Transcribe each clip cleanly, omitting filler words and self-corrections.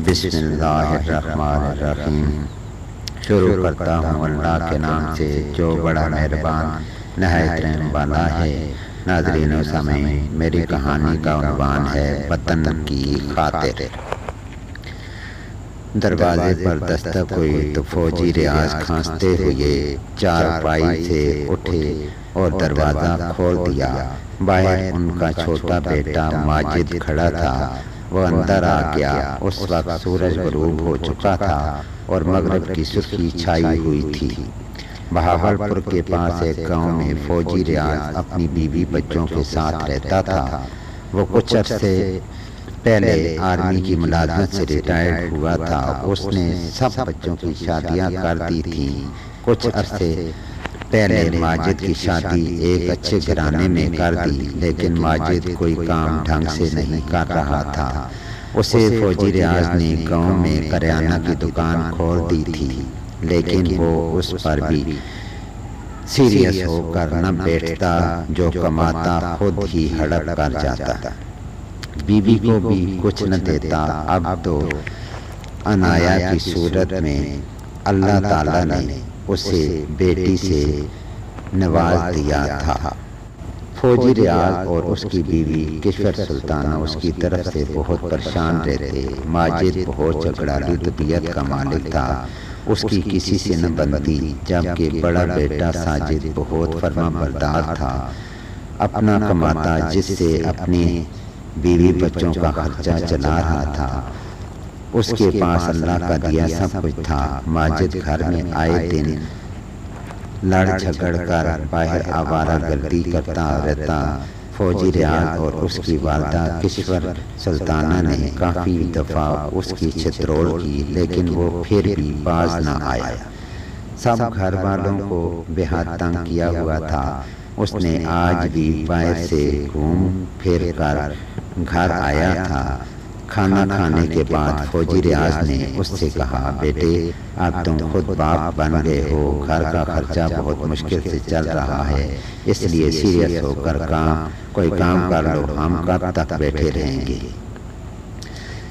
بسم اللہ الرحمن الرحیم۔ شروع کرتا ہوں اللہ کے نام سے جو بڑا مہربان نہایت رحم والا ہے۔ ناظرین و سامعین، میری کہانی کا عنوان ہے وطن کی خاطر۔ دروازے پر دستک ہوئی تو فوجی ریاض کھانستے ہوئے چارپائی سے اٹھے اور دروازہ کھول دیا۔ باہر ان کا چھوٹا بیٹا ماجد کھڑا تھا۔ وہ اندر آ گیا۔ اس وقت سورج غروب ہو چکا تھا اور مغرب کی سرخی چھائی ہوئی تھی۔ بہاولپور کے پاس ایک گاؤں میں فوجی ریاض اپنی بیوی بچوں کے ساتھ رہتا تھا۔ وہ کچھ عرصے پہلے آرمی کی ملازمت سے ریٹائرڈ ہوا تھا۔ اس نے سب بچوں کی شادیاں کر دی تھیں۔ کچھ عرصے پہلے ماجد کی شادی ایک اچھے گھرانے میں کر دی، لیکن ماجد کوئی کام ڈھنگ سے نہیں کر رہا تھا۔ اسے فوجی ریاض نے گاؤں میں کریانہ کی دکان کھول دی تھی، لیکن وہ اس پر بھی سیریس ہو کر نہ بیٹھتا، جو کماتا خود ہی ہڑپ کر جاتا۔ بیوی کو بھی کچھ نہ دیتا۔ اب تو عنایا کی صورت میں اللہ تعالیٰ نے اسے بیٹی سے نواز دیا تھا۔ فوجی ریاض اور اس کی بیوی کشور سلطانہ اس کی طرف سے بہت پریشان رہتے۔ ماجد بہت جھگڑالو طبیعت کا مالک تھا، اس کی کسی سے نہ بنتی، جبکہ بڑا بیٹا ساجد بہت فرما بردار تھا، اپنا کماتا، جس سے اپنی بیوی بچوں کا خرچہ چلا رہا تھا۔ اس کے پاس اللہ کا دیا سب کچھ تھا۔ ماجد گھر میں آئے دن لڑ جھگڑ کر باہر آوارہ گردی کرتا رہتا۔ فوجی ریاض اور اس کی والدہ کشور سلطانہ نے کافی دفعہ اس کی چھترول کی، لیکن وہ پھر بھی باز نہ آیا۔ سب گھر والوں کو بے حد تنگ کیا ہوا تھا۔ اس نے آج بھی باہر سے گھوم پھر کر گھر آیا تھا۔ کھانا کھانے کے بعد فوجی ریاض نے اس سے کہا، بیٹے اب تم خود باپ بن گئے ہو، گھر کا خرچہ بہت مشکل سے چل رہا ہے، اس لیے سیریس ہو کر کوئی کام کر لو، ہم کب تک بیٹھے رہیں گے؟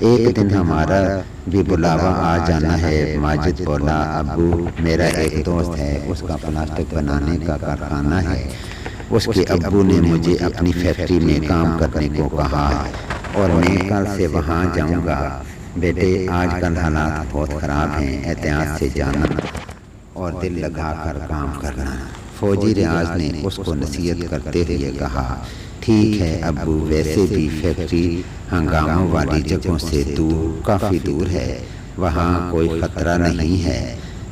ایک دن ہمارا بھی بلاوا آ جانا ہے۔ ماجد بولا، ابو میرا ایک دوست ہے، اس کا پلاسٹک بنانے کا کارخانہ ہے، اس کے ابو نے مجھے اپنی فیکٹری میں کام کرنے کو کہا اور میں کل سے وہاں جاؤں گا۔ بیٹے آج کل حالات بہت خراب ہیں، احتیاط سے جانا اور دل لگا کر کام کرنا۔ فوجی ریاض نے اس کو نصیحت کرتے ہوئے کہا، ٹھیک ہے ابو، ویسے بھی فیکٹری ہنگاموں والی جگہوں سے کافی دور ہے، وہاں کوئی خطرہ نہیں ہے۔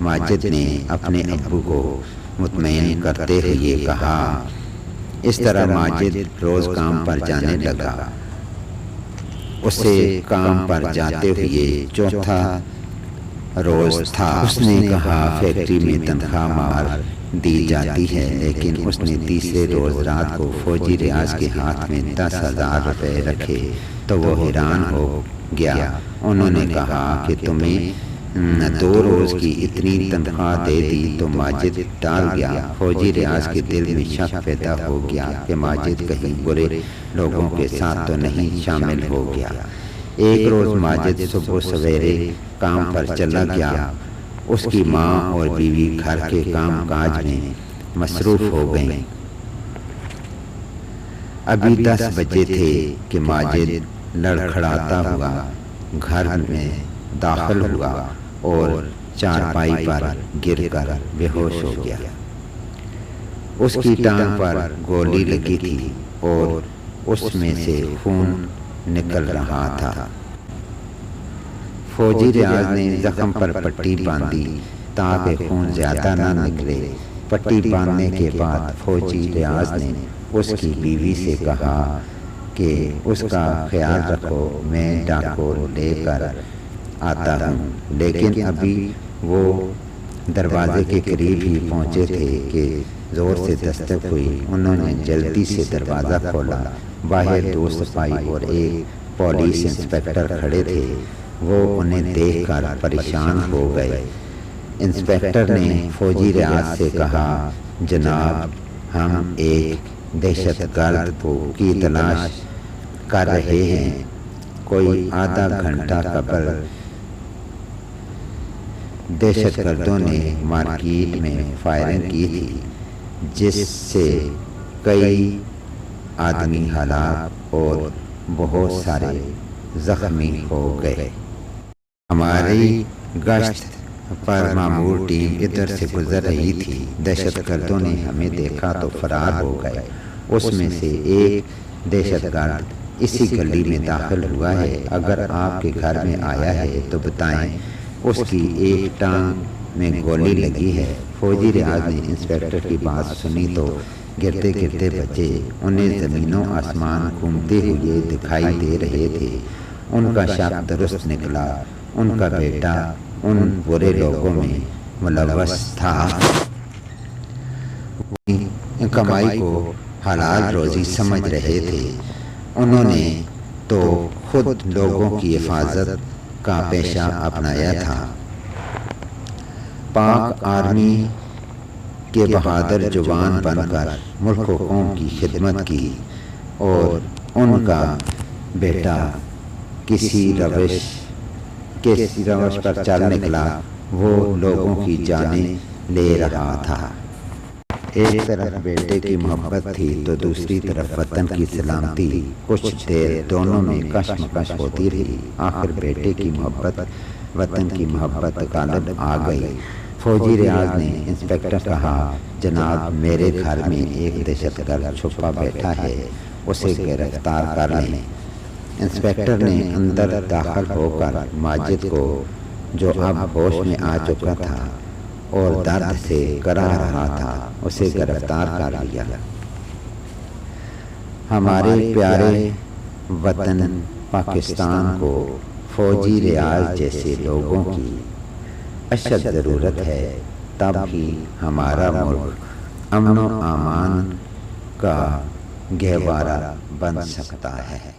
ماجد نے اپنے ابو کو مطمئن کرتے ہوئے کہا۔ اس طرح ماجد روز کام پر جانے لگا۔ اسے کام پر جاتے ہوئے چوتھا روز تھا۔ اس نے کہا، فیکٹری میں تنخواہ مار دی جاتی ہے، لیکن اس نے تیسرے روز رات کو فوجی ریاض کے ہاتھ میں 10,000 روپے رکھے تو وہ حیران ہو گیا۔ انہوں نے کہا کہ تمہیں 2 روز کی اتنی تنخواہ دے دی تو ماجد ٹال گیا۔ فوجی ریاض کے دل میں شک پیدا ہو گیا کہ ماجد کہیں برے لوگوں کے ساتھ تو نہیں شامل ہو گیا۔ ایک روز ماجد صبح سویرے کام پر چلا گیا۔ اس کی ماں اور بیوی گھر کے کام کاج میں مصروف ہو گئیں۔ ابھی 10 بجے تھے کہ ماجد لڑکھڑاتا ہوا گھر میں داخل ہوا اور چارپائی پر گر کر بے ہوش ہو گیا۔ اس کی ٹانگ پر گولی لگی تھی اور اس میں سے خون نکل رہا تھا۔ فوجی ریاض نے زخم پر پٹی باندھی تاکہ خون زیادہ نہ نکلے۔ پٹی باندھنے کے بعد فوجی ریاض نے اس کی بیوی سے کہا کہ اس کا خیال رکھو، میں ڈاکو لے کر آتا ہوں۔ لیکن ابھی وہ دروازے کے قریب ہی پہنچے تھے کہ زور سے دستک ہوئی۔ انہوں نے جلدی سے دروازہ کھولا۔ باہر 2 سپاہی اور ایک پولیس انسپکٹر کھڑے تھے۔ وہ انہیں دیکھ کر پریشان ہو گئے۔ انسپکٹر نے فوجی ریاض سے کہا، جناب ہم ایک دہشت گرد کی تلاش کر رہے ہیں، کوئی آدھا گھنٹہ قبل دہشت گردوں نے مارکیٹ میں فائرنگ کی تھی، جس سے کئی آدمی ہلاک اور بہت سارے زخمی ہو گئے۔ ہماری گشت پر معمور ٹیم ادھر سے گزر رہی تھی، دہشت گردوں نے ہمیں دیکھا تو فرار ہو گئے۔ اس میں سے ایک دہشت گرد اسی گلی میں داخل ہوا ہے، اگر آپ کے گھر میں آیا ہے تو بتائیں، اس کی ایک ٹانگ میں گولی لگی ہے۔ فوجی ریاض نے انسپکٹر کی بات سنی تو گرتے گرتے بچے، انہیں زمین و آسمان گھومتے ہوئے دکھائی دے رہے تھے۔ ان کا شک درست نکلا، ان کا بیٹا ان برے لوگوں میں ملوث تھا۔ کمائی کو حلال روزی سمجھ رہے تھے، انہوں نے تو خود لوگوں کی حفاظت کا پیشہ اپنایا تھا۔ پاک آرمی کے بہادر جوان بن کر ملک و قوم کی خدمت کی، اور ان کا بیٹا کسی روش پر چل نکلا، وہ لوگوں کی جانیں لے رہا تھا۔ ایک طرف بیٹے کی محبت تھی تو دوسری طرف وطن کی سلامتی۔ کچھ دیر دونوں میں کشمکش ہوتی رہی، آخر بیٹے کی محبت وطن کی محبت غالب آ گئی۔ فوجی ریاض نے انسپکٹر کہا، جناب میرے گھر میں ایک دہشت گرد چھپا بیٹھا ہے، اسے گرفتار کر لیں۔ انسپکٹر نے اندر داخل ہو کر ماجد کو، جو اب ہوش میں آ چکا تھا اور درد سے کرا رہا تھا، اسے گرفتار کر لیا۔ ہمارے پیارے وطن پاکستان کو فوجی ریاض جیسے لوگوں کی اشد ضرورت ہے، تب ہی ہمارا ملک امن و امان کا گہوارہ بن سکتا ہے۔